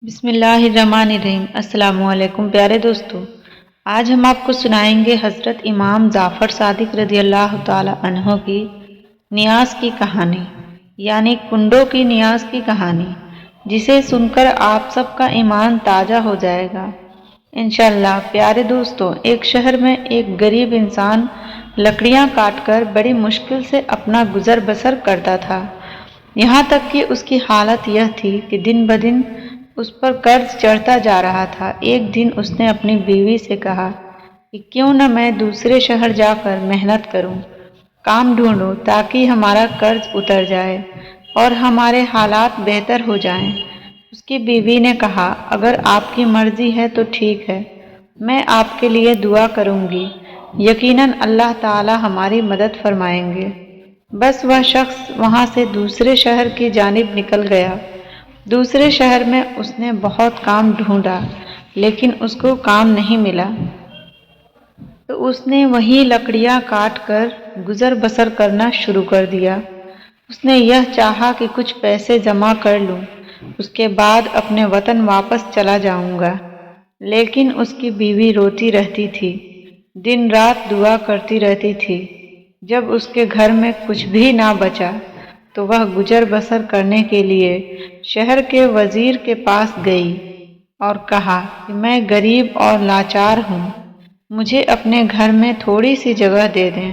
بسم اللہ الرحمن الرحیم۔ السلام علیکم پیارے دوستو، آج ہم آپ کو سنائیں گے حضرت امام جعفر صادق رضی اللہ تعالی عنہ کی نیاز کی کہانی، یعنی کنڈوں کی نیاز کی کہانی، جسے سن کر آپ سب کا ایمان تازہ ہو جائے گا انشاءاللہ۔ پیارے دوستو، ایک شہر میں ایک غریب انسان لکڑیاں کاٹ کر بڑی مشکل سے اپنا گزر بسر کرتا تھا۔ یہاں تک کہ اس کی حالت یہ تھی کہ دن بدن اس پر قرض چڑھتا جا رہا تھا۔ ایک دن اس نے اپنی بیوی سے کہا کہ کیوں نہ میں دوسرے شہر جا کر محنت کروں، کام ڈھونڈوں تاکہ ہمارا قرض اتر جائے اور ہمارے حالات بہتر ہو جائیں۔ اس کی بیوی نے کہا اگر آپ کی مرضی ہے تو ٹھیک ہے، میں آپ کے لیے دعا کروں گی، یقیناً اللہ تعالی ہماری مدد فرمائیں گے۔ بس وہ شخص وہاں سے دوسرے شہر کی جانب نکل گیا۔ دوسرے شہر میں اس نے بہت کام ڈھونڈا لیکن اس کو کام نہیں ملا، تو اس نے وہیں لکڑیاں کاٹ کر گزر بسر کرنا شروع کر دیا۔ اس نے یہ چاہا کہ کچھ پیسے جمع کر لوں، اس کے بعد اپنے وطن واپس چلا جاؤں گا، لیکن اس کی بیوی روتی رہتی تھی، دن رات دعا کرتی رہتی تھی۔ جب اس کے گھر میں کچھ بھی نہ بچا تو وہ گزر بسر کرنے کے لیے شہر کے وزیر کے پاس گئی اور کہا کہ میں غریب اور لاچار ہوں، مجھے اپنے گھر میں تھوڑی سی جگہ دے دیں،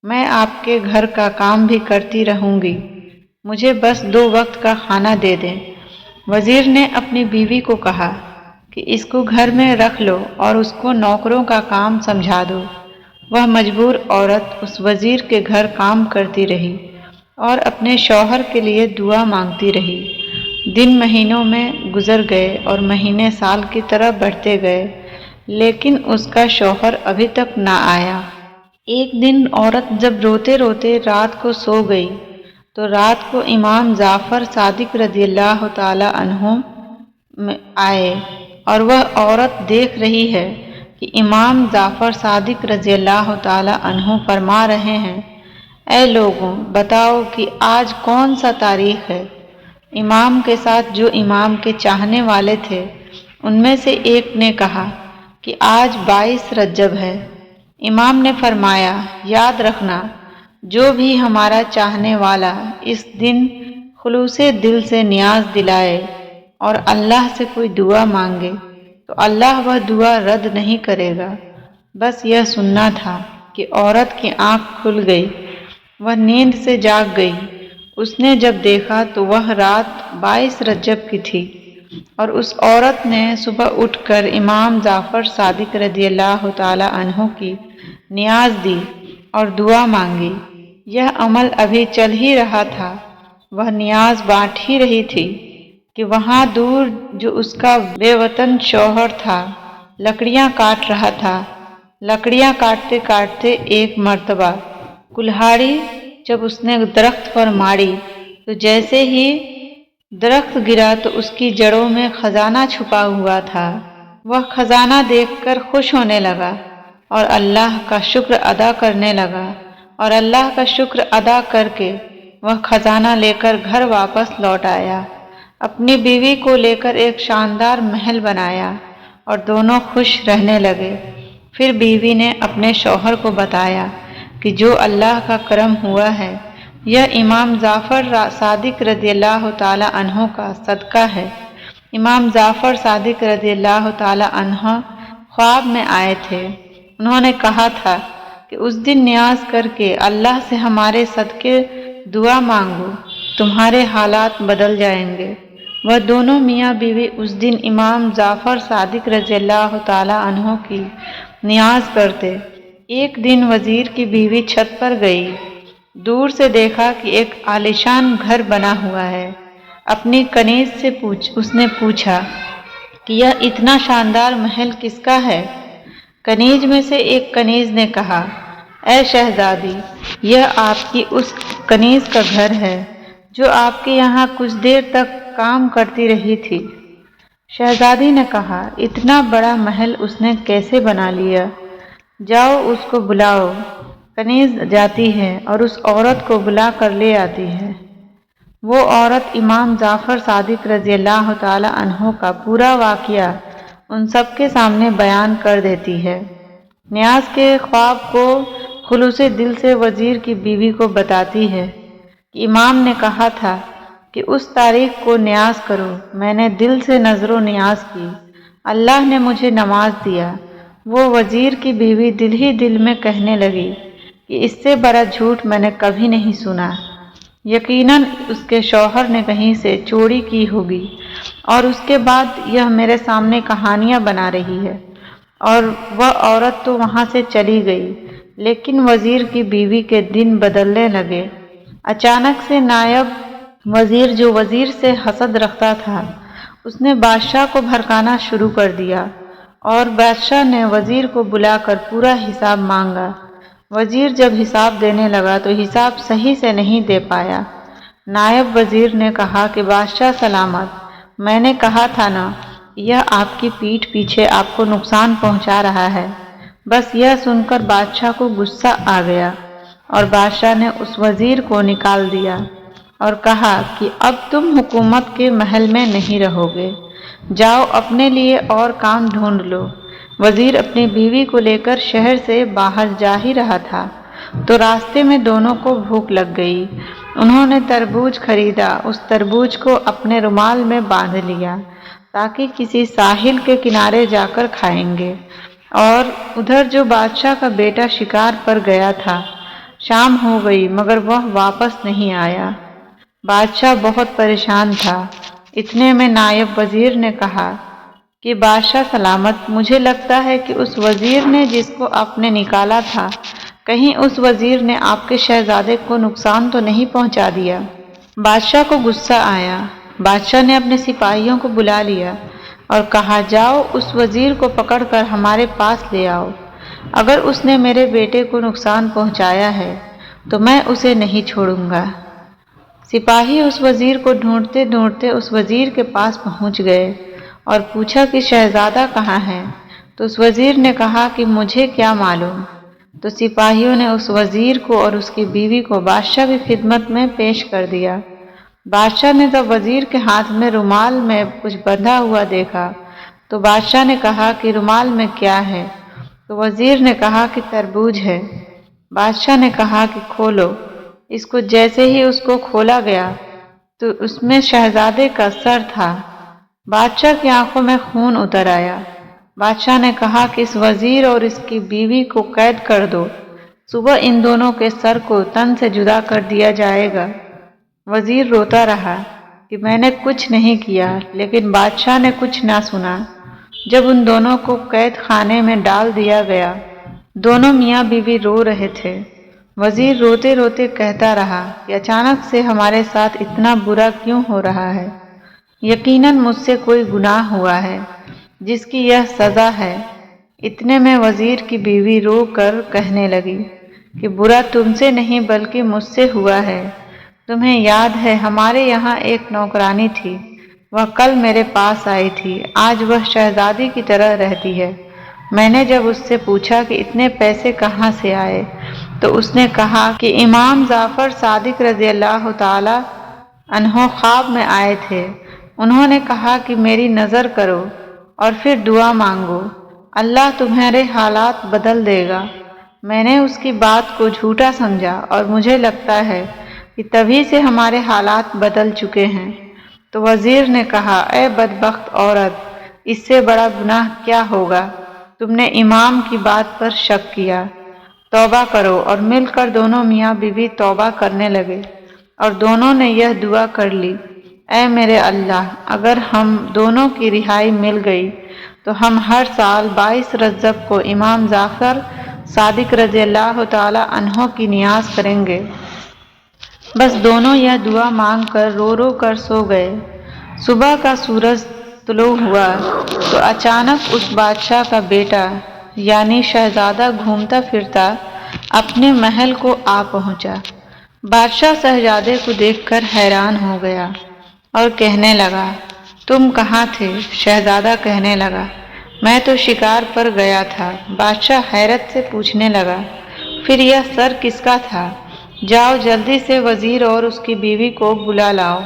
میں آپ کے گھر کا کام بھی کرتی رہوں گی، مجھے بس 2 وقت کا کھانا دے دیں۔ وزیر نے اپنی بیوی کو کہا کہ اس کو گھر میں رکھ لو اور اس کو نوکروں کا کام سمجھا دو۔ وہ مجبور عورت اس وزیر کے گھر کام کرتی رہی اور اپنے شوہر کے لیے دعا مانگتی رہی۔ دن مہینوں میں گزر گئے اور مہینے سال کی طرح بڑھتے گئے، لیکن اس کا شوہر ابھی تک نہ آیا۔ ایک دن عورت جب روتے روتے رات کو سو گئی تو رات کو امام جعفر صادق رضی اللہ تعالی عنہ آئے اور وہ عورت دیکھ رہی ہے کہ امام جعفر صادق رضی اللہ تعالی عنہ فرما رہے ہیں، اے لوگوں بتاؤ کہ آج کون سا تاریخ ہے؟ امام کے ساتھ جو امام کے چاہنے والے تھے ان میں سے ایک نے کہا کہ آج 22 رجب ہے۔ امام نے فرمایا یاد رکھنا، جو بھی ہمارا چاہنے والا اس دن خلوص دل سے نیاز دلائے اور اللہ سے کوئی دعا مانگے تو اللہ وہ دعا رد نہیں کرے گا۔ بس یہ سننا تھا کہ عورت کی آنکھ کھل گئی، وہ نیند سے جاگ گئی۔ اس نے جب دیکھا تو وہ رات 22 رجب کی تھی اور اس عورت نے صبح اٹھ کر امام جعفر صادق رضی اللہ تعالی عنہ کی نیاز دی اور دعا مانگی۔ یہ عمل ابھی چل ہی رہا تھا، وہ نیاز بانٹ ہی رہی تھی کہ وہاں دور جو اس کا بے وطن شوہر تھا لکڑیاں کاٹ رہا تھا۔ لکڑیاں کاٹتے کاٹتے ایک مرتبہ کلہاڑی جب اس نے درخت پر ماری تو جیسے ہی درخت گرا تو اس کی جڑوں میں خزانہ چھپا ہوا تھا۔ وہ خزانہ دیکھ کر خوش ہونے لگا اور اللہ کا شکر ادا کرنے لگا، اور اللہ کا شکر ادا کر کے وہ خزانہ لے کر گھر واپس لوٹ آیا۔ اپنی بیوی کو لے کر ایک شاندار محل بنایا اور دونوں خوش رہنے لگے۔ پھر بیوی نے اپنے شوہر کو بتایا کہ جو اللہ کا کرم ہوا ہے یہ امام جعفر صادق رضی اللہ تعالی عنہ کا صدقہ ہے۔ امام جعفر صادق رضی اللہ تعالی عنہ خواب میں آئے تھے، انہوں نے کہا تھا کہ اس دن نیاز کر کے اللہ سے ہمارے صدقے دعا مانگو، تمہارے حالات بدل جائیں گے۔ وہ دونوں میاں بیوی اس دن امام جعفر صادق رضی اللہ تعالی عنہ کی نیاز کرتے۔ ایک دن وزیر کی بیوی چھت پر گئی، دور سے دیکھا کہ ایک عالیشان گھر بنا ہوا ہے۔ اپنی کنیز سے اس نے پوچھا کہ یہ اتنا شاندار محل کس کا ہے؟ کنیز میں سے ایک کنیز نے کہا، اے شہزادی، یہ آپ کی اس کنیز کا گھر ہے جو آپ کے یہاں کچھ دیر تک کام کرتی رہی تھی۔ شہزادی نے کہا، اتنا بڑا محل اس نے کیسے بنا لیا؟ جاؤ اس کو بلاؤ۔ کنیز جاتی ہے اور اس عورت کو بلا کر لے آتی ہے۔ वो औरत इमाम जाफ़र सादिक रज़ी अल्लाह ताला अन्हो का पूरा वाक़या उन सब के सामने बयान कर देती है। नियाज़ के ख्वाब को खुलूसे दिल से वज़ीर की बीवी को बताती है कि इमाम ने कहा था कि उस तारीख को नियाज़ करो। मैंने दिल से नज़रो नियाज़ की, अल्लाह ने मुझे नमाज दिया। वो वज़ीर की बीवी दिल ही दिल में कहने लगी कि इससे बड़ा झूठ मैंने कभी नहीं सुना। यकीनन उसके शौहर ने कहीं से चोरी की होगी और उसके बाद यह मेरे सामने कहानियां बना रही है। और वह औरत तो वहां से चली गई, लेकिन वज़ीर की बीवी के दिन बदलने लगे। अचानक से नायब वज़ीर, जो वज़ीर से हसद रखता था, उसने बादशाह को भड़काना शुरू कर दिया और बादशाह ने वज़ीर को बुलाकर पूरा हिसाब मांगा। वज़ीर जब हिसाब देने लगा तो हिसाब सही से नहीं दे पाया। नायब वज़ीर ने कहा कि बादशाह सलामत, मैंने कहा था ना, यह आपकी पीठ पीछे आपको नुकसान पहुंचा रहा है। बस यह सुनकर बादशाह को गुस्सा आ गया और बादशाह ने उस वज़ीर को निकाल दिया और कहा कि अब तुम हुकूमत के महल में नहीं रहोगे, जाओ अपने लिए और काम ढूंढ लो। वज़ीर अपनी बीवी को लेकर शहर से बाहर जा ही रहा था तो रास्ते में दोनों को भूख लग गई। उन्होंने तरबूज खरीदा, उस तरबूज को अपने रुमाल में बांध लिया ताकि किसी साहिल के किनारे जाकर खाएंगे। और उधर जो बादशाह का बेटा शिकार पर गया था, शाम हो गई मगर वह वापस नहीं आया। बादशाह बहुत परेशान था। इतने में नायब वज़ीर ने कहा कि बादशाह सलामत, मुझे लगता है कि उस वज़ीर ने जिसको आपने निकाला था, कहीं उस वज़ीर ने आपके शहजादे को नुकसान तो नहीं पहुंचा दिया। बादशाह को गुस्सा आया। बादशाह ने अपने सिपाहियों को बुला लिया और कहा, जाओ उस वज़ीर को पकड़कर हमारे पास ले आओ। अगर उसने मेरे बेटे को नुकसान पहुंचाया है तो मैं उसे नहीं छोड़ूंगा। सिपाही उस वज़ीर को ढूंढते ढूंढते उस वज़ीर के पास पहुंच गए और पूछा कि शहजादा कहाँ है। तो उस वज़ीर ने कहा कि मुझे क्या मालूम। तो सिपाहियों ने उस वज़ीर को और उसकी बीवी को बादशाह की खिदमत में पेश कर दिया। बादशाह ने जब वज़ीर के हाथ में रुमाल में कुछ बंधा हुआ देखा तो बादशाह ने कहा कि रुमाल में क्या है। तो वज़ीर ने कहा कि तरबूज है। बादशाह ने कहा कि खोलो। इसको जैसे ही उसको खोला गया तो उसमें शहजादे का सर था। बादशाह की आंखों में खून उतर आया। बादशाह ने कहा कि इस वज़ीर और इसकी बीवी को कैद कर दो, सुबह इन दोनों के सर को तन से जुदा कर दिया जाएगा। वज़ीर रोता रहा कि मैंने कुछ नहीं किया, लेकिन बादशाह ने कुछ ना सुना। जब उन दोनों को कैद खाने में डाल दिया गया, दोनों मियाँ बीवी रो रहे थे। वज़ीर रोते रोते कहता रहा कि अचानक से हमारे साथ इतना बुरा क्यों हो रहा है। यकीनन मुझसे कोई गुनाह हुआ है जिसकी यह सज़ा है। इतने में वज़ीर की बीवी रो कर कहने लगी कि बुरा तुमसे नहीं बल्कि मुझसे हुआ है। तुम्हें याद है हमारे यहाँ एक नौकरानी थी, वह कल मेरे पास आई थी। आज वह शहजादी की तरह रहती है। मैंने जब उससे पूछा कि इतने पैसे कहाँ से आए तो उसने कहा कि इमाम जाफ़र सादिक रज़ी अल्लाह ताला अन्हो ख्वाब में आए थे। उन्होंने कहा कि मेरी नज़र करो और फिर दुआ मांगो, अल्लाह तुम्हारे हालात बदल देगा। मैंने उसकी बात को झूठा समझा और मुझे लगता है कि तभी से हमारे हालात बदल चुके हैं। तो वज़ीर ने कहा, ए बदबख्त औरत, इससे बड़ा गुनाह क्या होगा। तुमने इमाम की बात पर शक किया। तौबा करो। और मिलकर दोनों मियाँ बीवी तौबा करने लगे और दोनों ने यह दुआ कर ली, ऐ मेरे अल्लाह, अगर हम दोनों की रिहाई मिल गई तो हम हर साल 22 रजब को इमाम जाफ़र सादिक रज़ी अल्लाह ताला अन्हो की नियाज़ करेंगे। बस दोनों यह दुआ मांग कर रो रो कर सो गए। सुबह का सूरज तुलू हुआ तो अचानक उस बादशाह का बेटा यानी शहजादा घूमता फिरता अपने महल को आ पहुंचा। बादशाह शहजादे को देखकर हैरान हो गया और कहने लगा, तुम कहाँ थे। शहजादा कहने लगा, मैं तो शिकार पर गया था। बादशाह हैरत से पूछने लगा, फिर यह सर किसका था। जाओ जल्दी से वजीर और उसकी बीवी को बुला लाओ।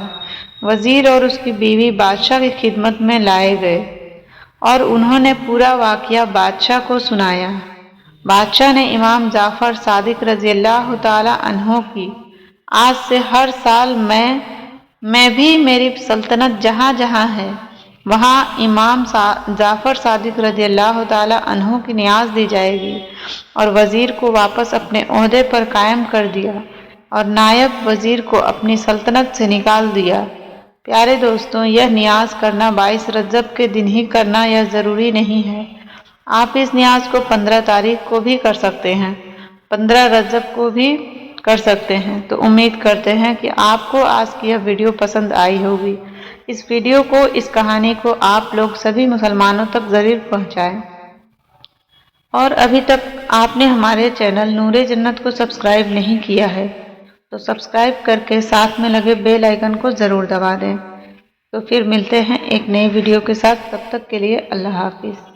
वजीर और उसकी बीवी बादशाह की खिदमत में लाए गए और उन्होंने पूरा वाकया बादशाह को सुनाया। बादशाह ने इमाम जाफर सादिक रज़ियल्लाहु ताला अन्हो की आज से हर साल मैं भी मेरी सल्तनत जहाँ जहाँ है वहाँ इमाम जाफर सादिक रज़ियल्लाहु ताला अन्हो की नियाज दी जाएगी। और वजीर को वापस अपने ओहदे पर कायम कर दिया और नायब वजीर को अपनी सल्तनत से निकाल दिया। प्यारे दोस्तों, यह नियाज करना 22 रजब के दिन ही करना यह ज़रूरी नहीं है। आप इस नियाज को 15 तारीख को भी कर सकते हैं, 15 रजब को भी कर सकते हैं। तो उम्मीद करते हैं कि आपको आज की यह वीडियो पसंद आई होगी। इस वीडियो को, इस कहानी को आप लोग सभी मुसलमानों तक ज़रूर पहुँचाएँ। और अभी तक आपने हमारे चैनल नूरे जन्नत को सब्सक्राइब नहीं किया है तो सब्सक्राइब करके साथ में लगे बेल आइकन को ज़रूर दबा दें। तो फिर मिलते हैं एक नई वीडियो के साथ, तब तक के लिए अल्लाह हाफिज़।